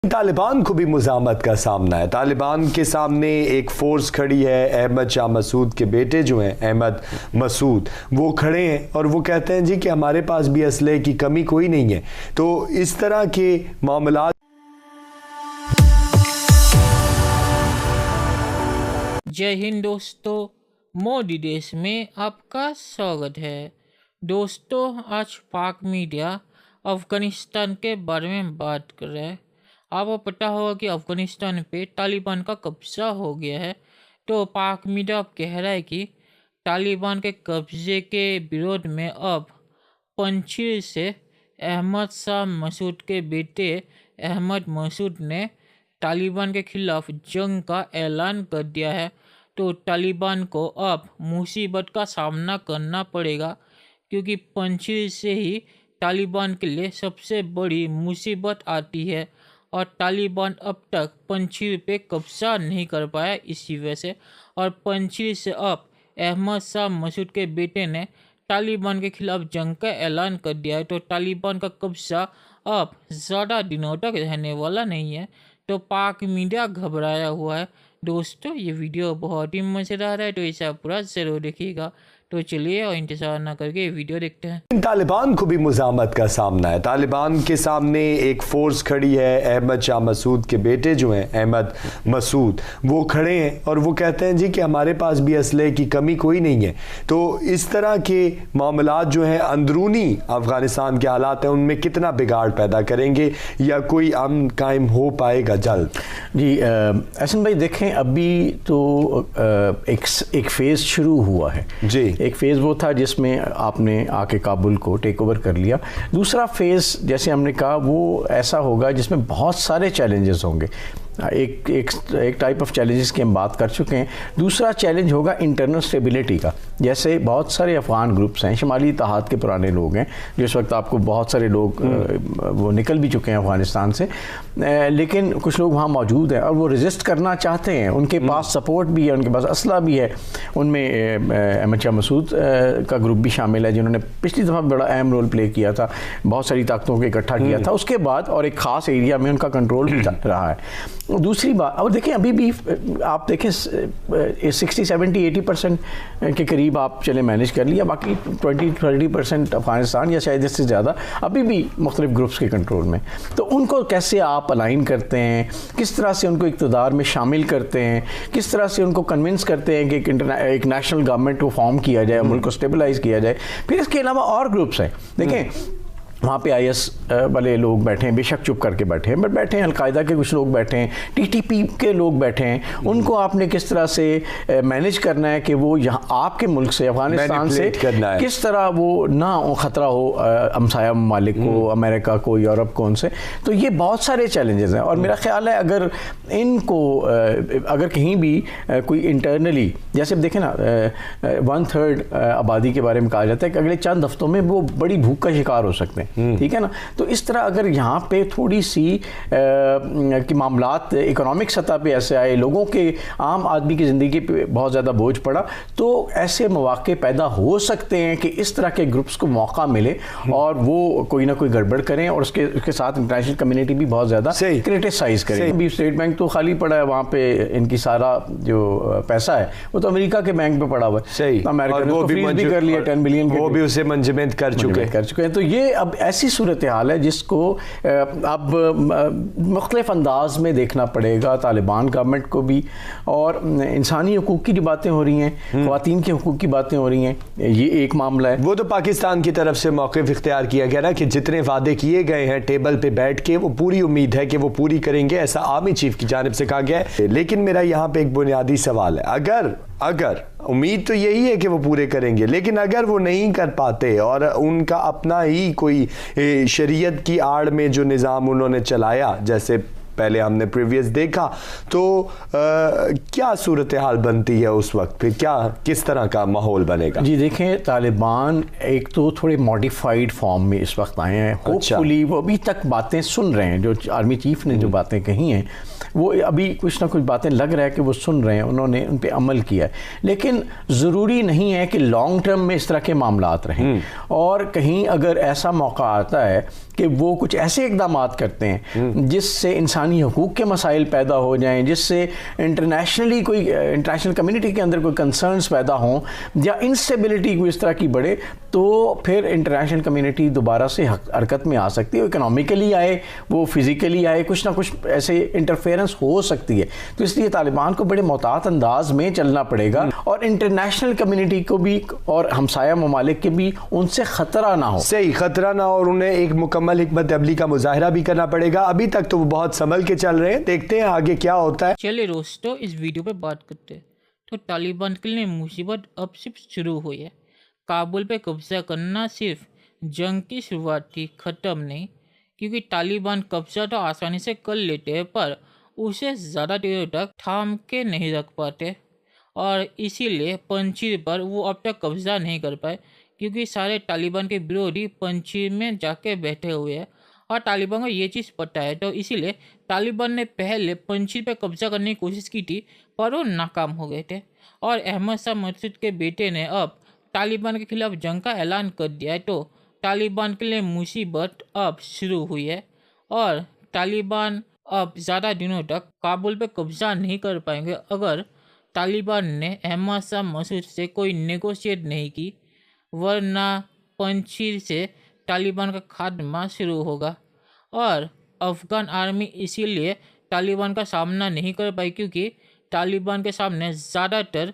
तालिबान को भी मुज़ाहमत का सामना है। तालिबान के सामने एक फोर्स खड़ी है, अहमद शाह मसूद के बेटे जो हैं अहमद मसूद, वो खड़े हैं और वो कहते हैं जी कि हमारे पास भी असले की कमी कोई नहीं है। तो इस तरह के मामला। जय हिंद दोस्तों, मोदी देश में आपका स्वागत है। दोस्तों, आज पाक मीडिया अफ़गानिस्तान के बारे में बात कर रहा है। आपको पता होगा कि अफ़गानिस्तान पे तालिबान का कब्ज़ा हो गया है। तो पाक मीडिया अब कह रहा है कि तालिबान के कब्ज़े के विरोध में अब पंजशीर से अहमद शाह मसूद के बेटे अहमद मसूद ने तालिबान के खिलाफ जंग का ऐलान कर दिया है। तो तालिबान को अब मुसीबत का सामना करना पड़ेगा, क्योंकि पंजशीर से ही तालिबान के लिए सबसे बड़ी मुसीबत आती है और तालिबान अब तक पंजशीर पे कब्जा नहीं कर पाया इसी वजह से। और पंजशीर से अब अहमद शाह मसूद के बेटे ने तालिबान के खिलाफ जंग का ऐलान कर दिया है। तो तालिबान का कब्जा अब ज़्यादा दिनों तक रहने वाला नहीं है। तो पाक मीडिया घबराया हुआ है। दोस्तों, ये वीडियो बहुत ही मज़ेदार है, तो इसे आप पूरा ज़रूर देखिएगा। तो चलिए और इंतज़ार ना करके वीडियो देखते हैं। तालिबान को भी मुज़ाहमत का सामना है। तालिबान के सामने एक फोर्स खड़ी है, अहमद शाह मसूद के बेटे जो हैं अहमद मसूद, वो खड़े हैं और वो कहते हैं जी कि हमारे पास भी असले की कमी कोई नहीं है। तो इस तरह के मामलात जो हैं, अंदरूनी अफ़गानिस्तान के हालात हैं, उनमें कितना बिगाड़ पैदा करेंगे या कोई अमन कायम हो पाएगा जल्द? जी एहसन भाई, देखें अभी तो एक फ़ेज़ शुरू हुआ है जी। एक फ़ेज़ वो था जिसमें आपने आके काबुल को टेक ओवर कर लिया। दूसरा फ़ेज़ जैसे हमने कहा वो ऐसा होगा जिसमें बहुत सारे चैलेंजेस होंगे। एक टाइप ऑफ चैलेंजेस की हम बात कर चुके हैं। दूसरा चैलेंज होगा इंटरनल स्टेबिलिटी का। जैसे बहुत सारे अफ़गान ग्रुप्स हैं, शुमाली इत्तेहाद के पुराने लोग हैं जो इस वक्त आपको बहुत सारे लोग वो निकल भी चुके हैं अफ़गानिस्तान से, लेकिन कुछ लोग वहाँ मौजूद हैं और वो रेजिस्ट करना चाहते हैं। उनके पास सपोर्ट भी है, उनके पास असला भी है। उनमें अहमद शाह मसूद का ग्रुप भी शामिल है जिन्होंने पिछली दफ़ा बड़ा अहम रोल प्ले किया था, बहुत सारी ताकतों को इकट्ठा किया था उसके बाद, और एक ख़ास एरिया में उनका कंट्रोल भी रहा है। दूसरी बात, और देखें अभी भी आप देखें 60-70-80% के करीब आप चले मैनेज कर लिया, बाकी 20-30% अफ़गानिस्तान या शायद इससे ज़्यादा अभी भी मुख्तलिफ ग्रुप्स के कंट्रोल में। तो उनको कैसे आप अलाइन करते हैं, किस तरह से उनको इक़्तिदार में शामिल करते हैं, किस तरह से उनको कन्विंस करते हैं कि एक नेशनल गवर्नमेंट को फॉर्म किया जाए, मुल्क को स्टेबलाइज़ किया जाए। फिर इसके अलावा और ग्रुप्स हैं, देखें वहाँ पे IS वाले लोग बैठे हैं, बेशक चुप करके बैठे हैं, बट बैठे हैं, अलकायदा के कुछ लोग बैठे हैं, TTP के लोग बैठे हैं। उनको आपने किस तरह से मैनेज करना है कि वो यहाँ आपके मुल्क से, अफ़गानिस्तान से किस तरह वो ना ख़तरा हो हमसाया ममालिक को, अमेरिका को, यूरोप को, उनसे। तो ये बहुत सारे चैलेंजेस हैं और मेरा ख्याल है अगर इनको अगर कहीं भी कोई इंटरनली, जैसे देखें ना 1/3 आबादी के बारे में कहा जाता है कि अगले चंद हफ्तों में वो बड़ी भूख का शिकार हो सकते हैं, ठीक है ना। तो इस तरह अगर यहाँ पे थोड़ी सी कि मामलात इकोनॉमिक सतह पे ऐसे आए, लोगों के आम आदमी की ज़िंदगी पे बहुत ज़्यादा बोझ पड़ा, तो ऐसे मौके पैदा हो सकते हैं कि इस तरह के ग्रुप्स को मौका मिले और वो कोई ना कोई गड़बड़ करें और उसके साथ इंटरनेशनल कम्युनिटी भी बहुत ज़्यादा क्रिटिसाइज़ करे। अभी स्टेट बैंक तो खाली पड़ा है, वहाँ पे इनकी सारा जो पैसा है वो तो अमेरिका के बैंक पे पड़ा हुआ है। सही, अमेरिका ने तो फ्रीज भी कर लिया 10 बिलियन, वो भी उसे मंजूर कर चुके हैं। तो ये अब ऐसी सूरत हाल है जिसको अब मुख्तलिफ अंदाज में देखना पड़ेगा तालिबान गवर्नमेंट को भी। और इंसानी हकूक़ की जो बातें हो रही हैं, ख़वातीन के हकूक़ की बातें हो रही हैं, ये एक मामला है। वो तो पाकिस्तान की तरफ से मौक़िफ़ इख्तियार किया गया ना कि जितने वादे किए गए हैं टेबल पे बैठ के, वो पूरी उम्मीद है कि वो पूरी करेंगे, ऐसा आर्मी चीफ की जानिब से कहा गया है। लेकिन मेरा यहाँ पे एक बुनियादी सवाल है, अगर उम्मीद तो यही है कि वो पूरे करेंगे, लेकिन अगर वो नहीं कर पाते और उनका अपना ही कोई शरीयत की आड़ में जो निज़ाम उन्होंने चलाया, जैसे पहले हमने प्रीवियस देखा, तो क्या सूरत हाल बनती है उस वक्त? फिर क्या किस तरह का माहौल बनेगा? जी देखें, तालिबान एक तो थोड़े मॉडिफाइड फॉर्म में इस वक्त आए हैं। होपफुली वो अभी तक बातें सुन रहे हैं, जो आर्मी चीफ ने जो बातें कही हैं वो अभी कुछ ना कुछ बातें लग रहा है कि वो सुन रहे हैं, उन्होंने उन पर अमल किया है। लेकिन ज़रूरी नहीं है कि लॉन्ग टर्म में इस तरह के मामलात रहें। और कहीं अगर ऐसा मौका आता है कि वो कुछ ऐसे इकदाम करते हैं जिससे इंसानी इंसानी हकूक़ के मसाइल पैदा हो जाएं, जिससे इंटरनेशनली कोई इंटरनेशनल कम्युनिटी के अंदर कोई कंसर्न्स पैदा हों या इंस्टेबिलिटी कोई इस तरह की बढ़े, तो फिर इंटरनेशनल कम्युनिटी दोबारा से हरकत में आ सकती है। इकोनॉमिकली आए, वो फिज़िकली आए, कुछ ना कुछ ऐसे इंटरफेरेंस हो सकती है। तो इसलिए तालिबान को बड़े मोहतात अंदाज में चलना पड़ेगा और इंटरनेशनल कम्युनिटी को भी और हमसाया ममालिक के भी उनसे ख़तरा ना हो। सही, ख़तरा ना हो और उन्हें एक मुकम्मल हिकमत अमली का मुजाहरा भी करना पड़ेगा। अभी तक तो वो बहुत संभल के चल रहे हैं, देखते हैं आगे क्या होता है। चलिए दोस्तों, इस वीडियो पे बात करते हैं। तो तालिबान के लिए मुसीबत अब सिर्फ शुरू हुई है। काबुल पे कब्जा करना सिर्फ जंग की शुरुआत थी, ख़त्म नहीं। क्योंकि तालिबान कब्जा तो आसानी से कर लेते हैं, पर उसे ज़्यादा देर तक थाम के नहीं रख पाते, और इसीलिए पंजीर पर वो अब तक कब्जा नहीं कर पाए। क्योंकि सारे तालिबान के विरोधी पंजीर में जाके बैठे हुए हैं और तालिबान को ये चीज़ पता है। तो इसीलिए तालिबान ने पहले पंजीर पर कब्जा करने की कोशिश की थी, पर वो नाकाम हो गए थे। और अहमद शाह मसूद के बेटे ने अब तालिबान के खिलाफ जंग का ऐलान कर दिया है। तो तालिबान के लिए मुसीबत अब शुरू हुई है और तालिबान अब ज़्यादा दिनों तक काबुल पे कब्जा नहीं कर पाएंगे अगर तालिबान ने अहमद शाह मसूद से कोई नेगोशिएट नहीं की, वरना पंजीर से तालिबान का खात्मा शुरू होगा। और अफ़गान आर्मी इसीलिए तालिबान का सामना नहीं कर पाई, क्योंकि तालिबान के सामने ज़्यादातर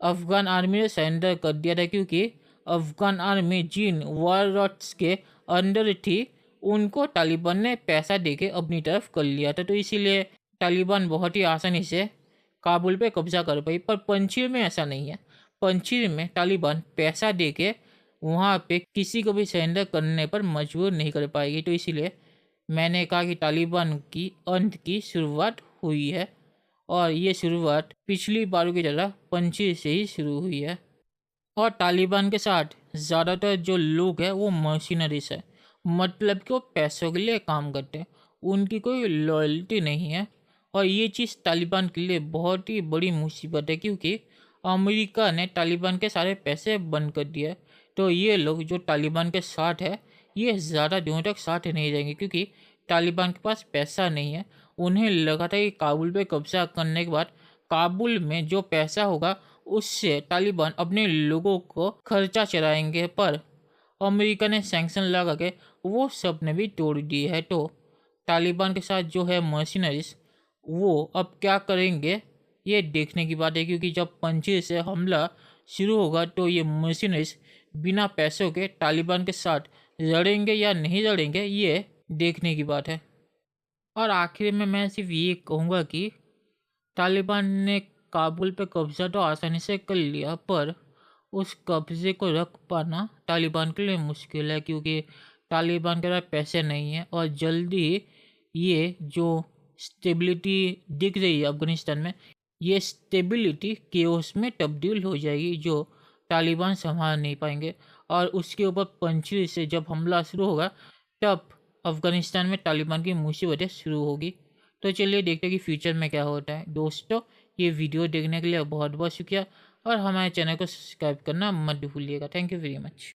अफ़गान आर्मी ने सरेंडर कर दिया था। क्योंकि अफ़गान आर्मी जिन वॉररॉट्स के अंदर थी, उनको तालिबान ने पैसा देके अपनी तरफ कर लिया था। तो इसीलिए तालिबान बहुत ही आसानी से काबुल पे कब्जा कर पाई। पर पंजीर में ऐसा नहीं है। पंजीर में तालिबान पैसा देके वहाँ पे किसी को भी सरेंडर करने पर मजबूर नहीं कर पाएगी। तो इसीलिए मैंने कहा कि तालिबान की अंत की शुरुआत हुई है, और ये शुरुआत पिछली बार की तरह पंजीर से ही शुरू हुई है। और तालिबान के साथ ज़्यादातर जो लोग हैं वो मर्सिनरीज है, मतलब कि वो पैसों के लिए काम करते हैं, उनकी कोई लॉयल्टी नहीं है। और ये चीज़ तालिबान के लिए बहुत ही बड़ी मुसीबत है, क्योंकि अमेरिका ने तालिबान के सारे पैसे बंद कर दिए। तो ये लोग जो तालिबान के साथ है, ये ज़्यादा दिनों तक साथ नहीं रहेंगे, क्योंकि तालिबान के पास पैसा नहीं है। उन्हें लगा था कि काबुल पे कब्जा करने के बाद काबुल में जो पैसा होगा उससे तालिबान अपने लोगों को खर्चा चलाएंगे, पर अमेरिका ने सैंक्शन लगा के वो सपने भी तोड़ दिए है। तो तालिबान के साथ जो है मर्सिनरीज, वो अब क्या करेंगे ये देखने की बात है। क्योंकि जब पंजीर से हमला शुरू होगा तो ये मर्सिनरीज बिना पैसों के तालिबान के साथ लड़ेंगे या नहीं लड़ेंगे, ये देखने की बात है। और आखिर में मैं सिर्फ ये कहूँगा कि तालिबान ने काबुल पे कब्ज़ा तो आसानी से कर लिया, पर उस कब्ज़े को रख पाना तालिबान के लिए मुश्किल है। क्योंकि तालिबान के पास पैसे नहीं है, और जल्दी ये जो स्टेबिलिटी दिख रही है अफ़गानिस्तान में, ये स्टेबिलिटी केओस में तब्दील हो जाएगी, जो तालिबान संभाल नहीं पाएंगे। और उसके ऊपर पंजीर से जब हमला शुरू होगा, तब अफ़गानिस्तान में तालिबान की मुसीबतें शुरू होगी। तो चलिए देखते हैं कि फ्यूचर में क्या होता है। दोस्तों, ये वीडियो देखने के लिए बहुत बहुत शुक्रिया, और हमारे चैनल को सब्सक्राइब करना मत भूलिएगा। Thank you very much.